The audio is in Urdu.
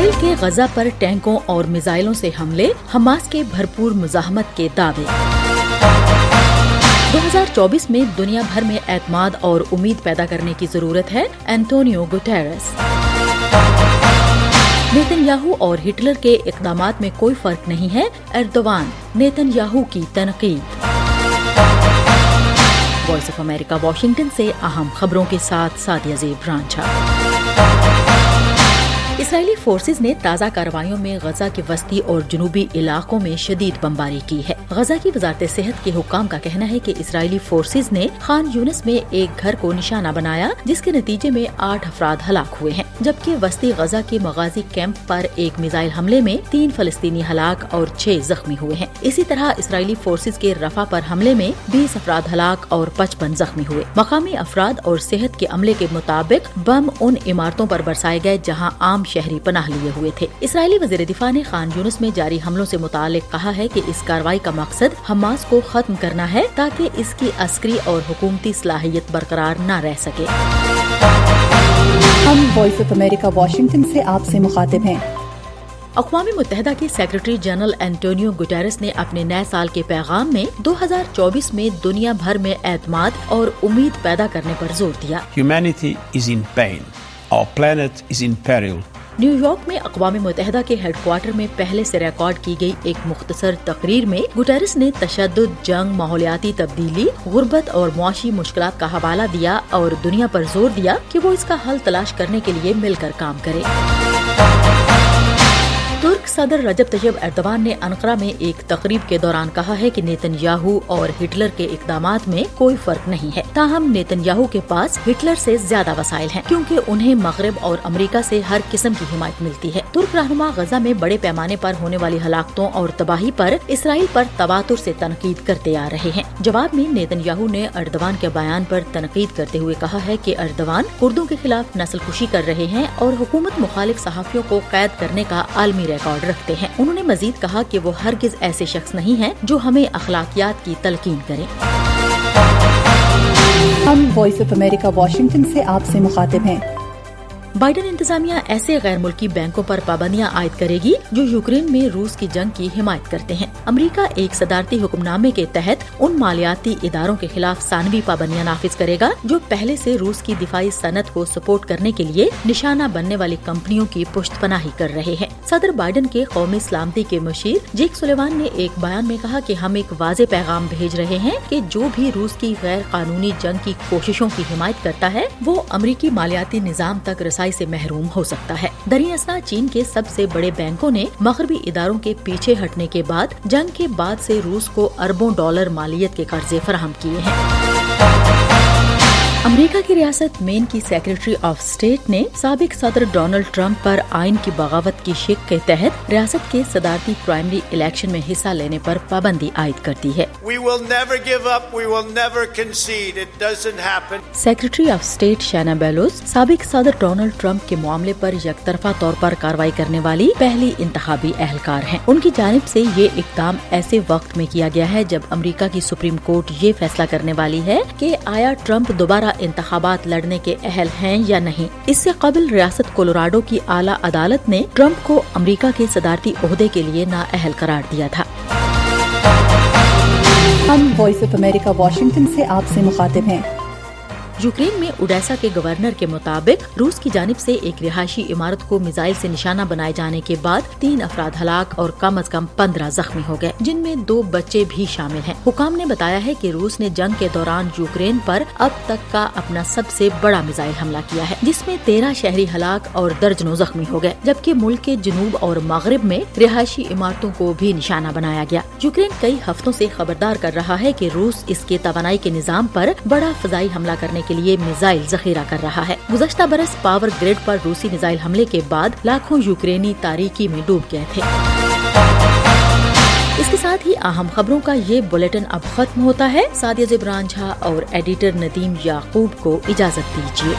اسرائیل کے غزہ پر ٹینکوں اور میزائلوں سے حملے، حماس کے بھرپور مزاحمت کے دعوے۔ 2024 میں دنیا بھر میں اعتماد اور امید پیدا کرنے کی ضرورت ہے، اینٹونیو گوٹیرس۔ نیتن یاہو اور ہٹلر کے اقدامات میں کوئی فرق نہیں ہے، ایردوان، نیتن یاہو کی تنقید۔ وائس آف امریکہ واشنگٹن سے اہم خبروں کے ساتھ سعدیہ زیب رانجھا۔ اسرائیلی فورسز نے تازہ کارروائیوں میں غزہ کے وسطی اور جنوبی علاقوں میں شدید بمباری کی ہے۔ غزہ کی وزارت صحت کے حکام کا کہنا ہے کہ اسرائیلی فورسز نے خان یونس میں ایک گھر کو نشانہ بنایا، جس کے نتیجے میں 8 افراد ہلاک ہوئے ہیں، جبکہ وسطی غزہ کے مغازی کیمپ پر ایک میزائل حملے میں 3 فلسطینی ہلاک اور 6 زخمی ہوئے ہیں۔ اسی طرح اسرائیلی فورسز کے رفح پر حملے میں 20 افراد ہلاک اور 55 زخمی ہوئے۔ مقامی افراد اور صحت کے عملے کے مطابق بم ان عمارتوں پر برسائے گئے جہاں عام شہری پناہ لیے ہوئے تھے۔ اسرائیلی وزیر دفاع نے خان یونس میں جاری حملوں سے متعلق کہا ہے کہ اس کارروائی کا مقصد حماس کو ختم کرنا ہے تاکہ اس کی عسکری اور حکومتی صلاحیت برقرار نہ رہ سکے۔ ہم وائس آف امریکہ واشنگٹن سے آپ سے مخاطب ہیں۔ اقوام متحدہ کے سیکرٹری جنرل اینٹونیو گوٹیرس نے اپنے نئے سال کے پیغام میں 2024 میں دنیا بھر میں اعتماد اور امید پیدا کرنے پر زور دیا۔ Humanity is in pain. Our planet is in peril. New York میں اقوام متحدہ کے ہیڈ کوارٹر میں پہلے سے ریکارڈ کی گئی ایک مختصر تقریر میں گوٹیرس نے تشدد، جنگ، ماحولیاتی تبدیلی، غربت اور معاشی مشکلات کا حوالہ دیا اور دنیا پر زور دیا کہ وہ اس کا حل تلاش کرنے کے لیے مل کر کام کرے۔ ترک صدر رجب طیب ایردوان نے انقرہ میں ایک تقریب کے دوران کہا ہے کہ نیتن یاہو اور ہٹلر کے اقدامات میں کوئی فرق نہیں ہے، تاہم نیتن یاہو کے پاس ہٹلر سے زیادہ وسائل ہیں کیونکہ انہیں مغرب اور امریکہ سے ہر قسم کی حمایت ملتی ہے۔ ترک رہنما غزہ میں بڑے پیمانے پر ہونے والی ہلاکتوں اور تباہی پر اسرائیل پر تواتر سے تنقید کرتے آ رہے ہیں۔ جواب میں نیتن یاہو نے ایردوان کے بیان پر تنقید کرتے ہوئے کہا ہے کہ ایردوان کردوں کے خلاف نسل کشی کر رہے ہیں اور حکومت مخالف صحافیوں کو قید کرنے کا عالمی ریکارڈ رکھتے ہیں۔ انہوں نے مزید کہا کہ وہ ہرگز ایسے شخص نہیں ہیں جو ہمیں اخلاقیات کی تلقین کریں۔ ہم وائس آف امریکہ واشنگٹن سے آپ سے مخاطب ہیں۔ بائیڈن انتظامیہ ایسے غیر ملکی بینکوں پر پابندیاں عائد کرے گی جو یوکرین میں روس کی جنگ کی حمایت کرتے ہیں۔ امریکہ ایک صدارتی حکم نامے کے تحت ان مالیاتی اداروں کے خلاف ثانوی پابندیاں نافذ کرے گا جو پہلے سے روس کی دفاعی صنعت کو سپورٹ کرنے کے لیے نشانہ بننے والی کمپنیوں کی پشت پناہی کر رہے ہیں۔ صدر بائیڈن کے قومی سلامتی کے مشیر جیک سولیوان نے ایک بیان میں کہا کہ ہم ایک واضح پیغام بھیج رہے ہیں کہ جو بھی روس کی غیر قانونی جنگ کی کوششوں کی حمایت کرتا ہے وہ امریکی مالیاتی نظام تک رسائی سے محروم ہو سکتا ہے۔ دریں اثنا چین کے سب سے بڑے بینکوں نے مغربی اداروں کے پیچھے ہٹنے کے بعد جنگ کے بعد سے روس کو اربوں ڈالر مالیت کے قرضے فراہم کیے ہیں۔ امریکہ کی ریاست مین کی سیکرٹری آف اسٹیٹ نے سابق صدر ڈونلڈ ٹرمپ پر آئین کی بغاوت کی شق کے تحت ریاست کے صدارتی پرائمری الیکشن میں حصہ لینے پر پابندی عائد کر دی ہے۔ سیکرٹری آف اسٹیٹ شانا بیلوس سابق صدر ڈونلڈ ٹرمپ کے معاملے پر یک طرفہ طور پر کارروائی کرنے والی پہلی انتخابی اہلکار ہیں۔ ان کی جانب سے یہ اقدام ایسے وقت میں کیا گیا ہے جب امریکہ کی سپریم کورٹ یہ فیصلہ کرنے والی ہے کہ آیا ٹرمپ دوبارہ انتخابات لڑنے کے اہل ہیں یا نہیں۔ اس سے قبل ریاست کولوراڈو کی اعلیٰ عدالت نے ٹرمپ کو امریکہ کے صدارتی عہدے کے لیے نااہل قرار دیا تھا۔ ہم وائس آف امریکہ واشنگٹن سے آپ سے مخاطب ہیں۔ یوکرین میں اوڈیسا کے گورنر کے مطابق روس کی جانب سے ایک رہائشی عمارت کو میزائل سے نشانہ بنائے جانے کے بعد 3 افراد ہلاک اور کم از کم 15 زخمی ہو گئے، جن میں 2 بچے بھی شامل ہیں۔ حکام نے بتایا ہے کہ روس نے جنگ کے دوران یوکرین پر اب تک کا اپنا سب سے بڑا میزائل حملہ کیا ہے، جس میں 13 شہری ہلاک اور درجنوں زخمی ہو گئے، جبکہ ملک کے جنوب اور مغرب میں رہائشی عمارتوں کو بھی نشانہ بنایا گیا۔ یوکرین کئی ہفتوں سے خبردار کر رہا ہے کہ روس اس کے توانائی کے نظام پر بڑا فضائی حملہ کرنے کے لیے میزائل ذخیرہ کر رہا ہے۔ گزشتہ برس پاور گریڈ پر روسی میزائل حملے کے بعد لاکھوں یوکرینی تاریکی میں ڈوب گئے تھے۔ اس کے ساتھ ہی اہم خبروں کا یہ بلیٹن اب ختم ہوتا ہے۔ سعدیہ زیب رانجھا اور ایڈیٹر ندیم یعقوب کو اجازت دیجیے۔